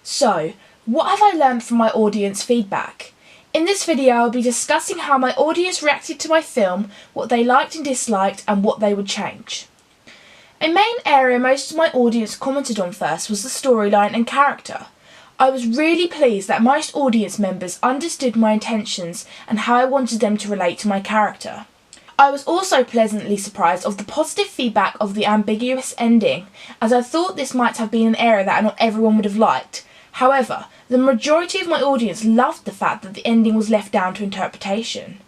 So, what have I learned from my audience feedback? In this video I'll be discussing how my audience reacted to my film, what they liked and disliked, and what they would change. A main area most of my audience commented on first was the storyline and character. I was really pleased that most audience members understood my intentions and how I wanted them to relate to my character. I was also pleasantly surprised of the positive feedback of the ambiguous ending, as I thought this might have been an area that not everyone would have liked. However, the majority of my audience loved the fact that the ending was left down to interpretation.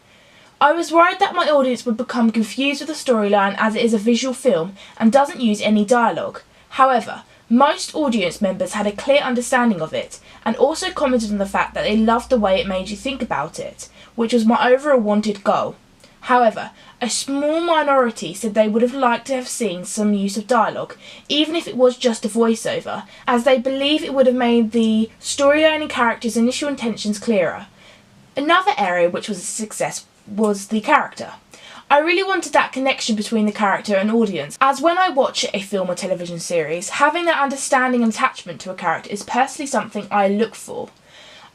I was worried that my audience would become confused with the storyline as it is a visual film and doesn't use any dialogue. However, most audience members had a clear understanding of it and also commented on the fact that they loved the way it made you think about it, which was my overall wanted goal. However, a small minority said they would have liked to have seen some use of dialogue, even if it was just a voiceover, as they believe it would have made the storyline and characters' initial intentions clearer. Another area which was a success was the character. I really wanted that connection between the character and audience, as when I watch a film or television series, having that understanding and attachment to a character is personally something I look for.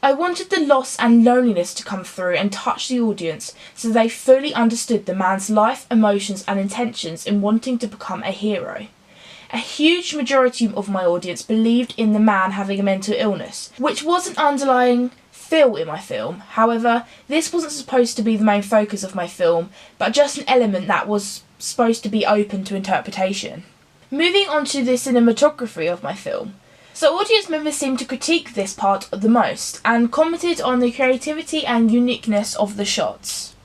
I wanted the loss and loneliness to come through and touch the audience so they fully understood the man's life, emotions and intentions in wanting to become a hero. A huge majority of my audience believed in the man having a mental illness, which was an underlying feel in my film. However, this wasn't supposed to be the main focus of my film, but just an element that was supposed to be open to interpretation. Moving on to the cinematography of my film. So audience members seemed to critique this part the most and commented on the creativity and uniqueness of the shots.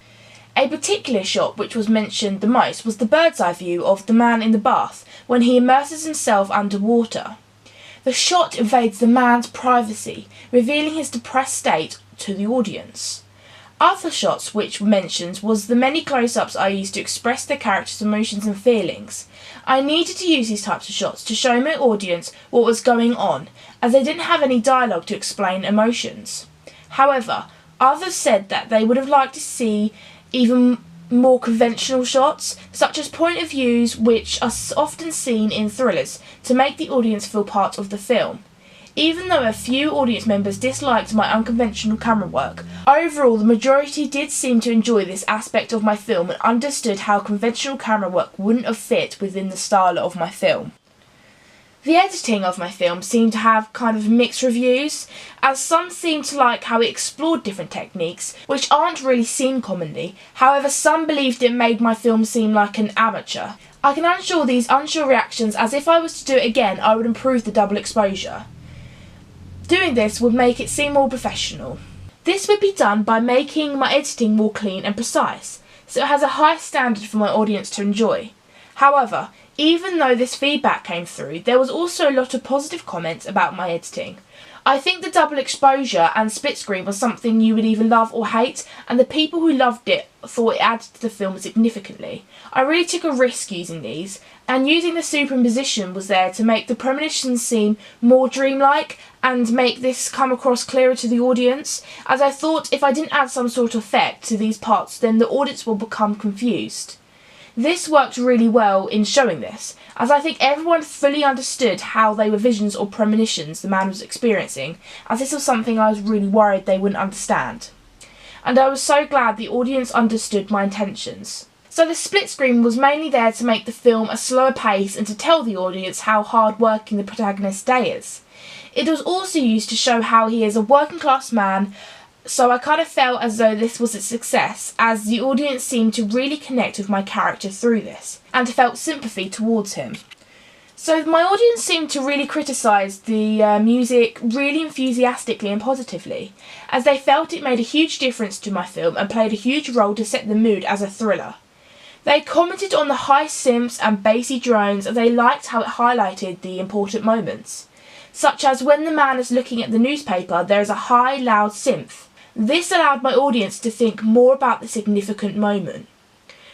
A particular shot which was mentioned the most was the bird's eye view of the man in the bath when he immerses himself underwater. The shot invades the man's privacy, revealing his depressed state to the audience. Other shots which were mentioned was the many close-ups I used to express the character's emotions and feelings. I needed to use these types of shots to show my audience what was going on, as they didn't have any dialogue to explain emotions. However, others said that they would have liked to see even more conventional shots, such as point of views which are often seen in thrillers, to make the audience feel part of the film. Even though a few audience members disliked my unconventional camera work, overall the majority did seem to enjoy this aspect of my film and understood how conventional camera work wouldn't have fit within the style of my film. The editing of my film seemed to have kind of mixed reviews, as some seemed to like how it explored different techniques, which aren't really seen commonly. However, some believed it made my film seem like an amateur. I can unsure these unsure reactions, as if I was to do it again I would improve the double exposure. Doing this would make it seem more professional. This would be done by making my editing more clean and precise, so it has a high standard for my audience to enjoy. However, even though this feedback came through, there was also a lot of positive comments about my editing. I think the double exposure and split screen was something you would either love or hate, and the people who loved it thought it added to the film significantly. I really took a risk using these, and using the superimposition was there to make the premonitions seem more dreamlike and make this come across clearer to the audience, as I thought if I didn't add some sort of effect to these parts then the audience will become confused. This worked really well in showing this, as I think everyone fully understood how they were visions or premonitions the man was experiencing, as this was something I was really worried they wouldn't understand. And I was so glad the audience understood my intentions. So the split screen was mainly there to make the film a slower pace and to tell the audience how hard working the protagonist's day is. It was also used to show how he is a working class man, so I kind of felt as though this was a success, as the audience seemed to really connect with my character through this, and felt sympathy towards him. So my audience seemed to really criticise the music really enthusiastically and positively, as they felt it made a huge difference to my film and played a huge role to set the mood as a thriller. They commented on the high synths and bassy drones, and they liked how it highlighted the important moments, such as when the man is looking at the newspaper there is a high loud synth. This allowed my audience to think more about the significant moment.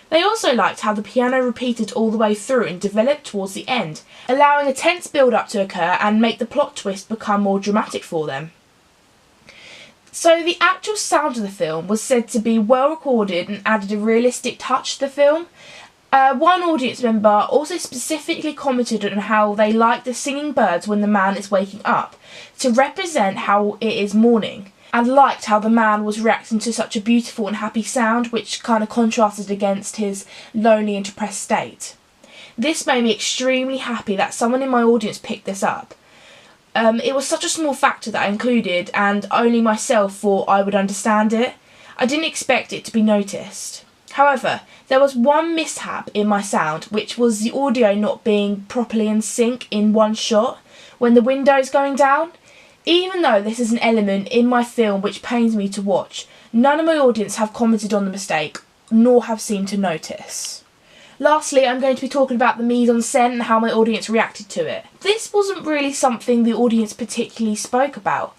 They also liked how the piano repeated all the way through and developed towards the end, allowing a tense build-up to occur and make the plot twist become more dramatic for them. So the actual sound of the film was said to be well recorded and added a realistic touch to the film, One audience member also specifically commented on how they like the singing birds when the man is waking up, to represent how it is morning, and liked how the man was reacting to such a beautiful and happy sound, which kind of contrasted against his lonely and depressed state. This made me extremely happy that someone in my audience picked this up. It was such a small factor that I included, and only myself thought I would understand it. I didn't expect it to be noticed. However, there was one mishap in my sound, which was the audio not being properly in sync in one shot when the window is going down. Even though this is an element in my film which pains me to watch, none of my audience have commented on the mistake, nor have seemed to notice. Lastly, I'm going to be talking about the mise-en-scène and how my audience reacted to it. This wasn't really something the audience particularly spoke about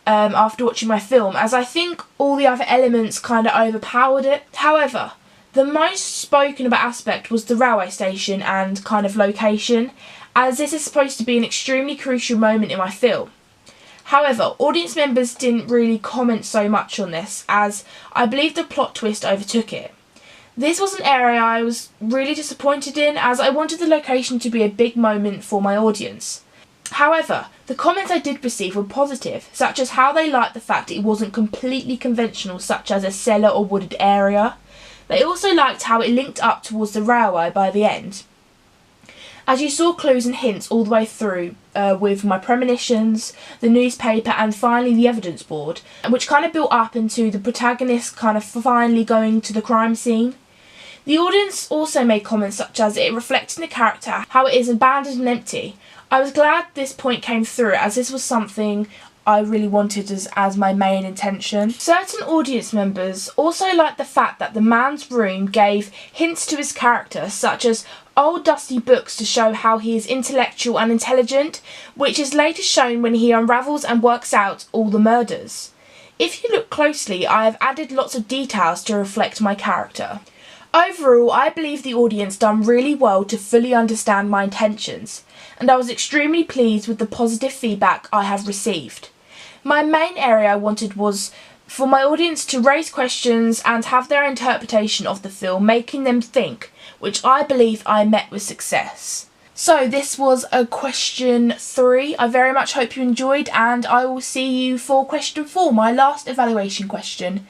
after watching my film, as I think all the other elements kind of overpowered it. However, the most spoken about aspect was the railway station and kind of location, as this is supposed to be an extremely crucial moment in my film. However, audience members didn't really comment so much on this, as I believe the plot twist overtook it. This was an area I was really disappointed in, as I wanted the location to be a big moment for my audience. However, the comments I did receive were positive, such as how they liked the fact it wasn't completely conventional, such as a cellar or wooded area. They also liked how it linked up towards the railway by the end, as you saw clues and hints all the way through, with my premonitions, the newspaper, and finally the evidence board, which kind of built up into the protagonist kind of finally going to the crime scene. The audience also made comments such as it reflecting the character, how it is abandoned and empty. I was glad this point came through, as this was something I really wanted as my main intention. Certain audience members also liked the fact that the man's room gave hints to his character, such as old dusty books to show how he is intellectual and intelligent, which is later shown when he unravels and works out all the murders. If you look closely, I have added lots of details to reflect my character. Overall, I believe the audience done really well to fully understand my intentions, and I was extremely pleased with the positive feedback I have received. My main area I wanted was for my audience to raise questions and have their interpretation of the film, making them think, which I believe I met with success. So this was a question 3. I very much hope you enjoyed, and I will see you for question 4, my last evaluation question.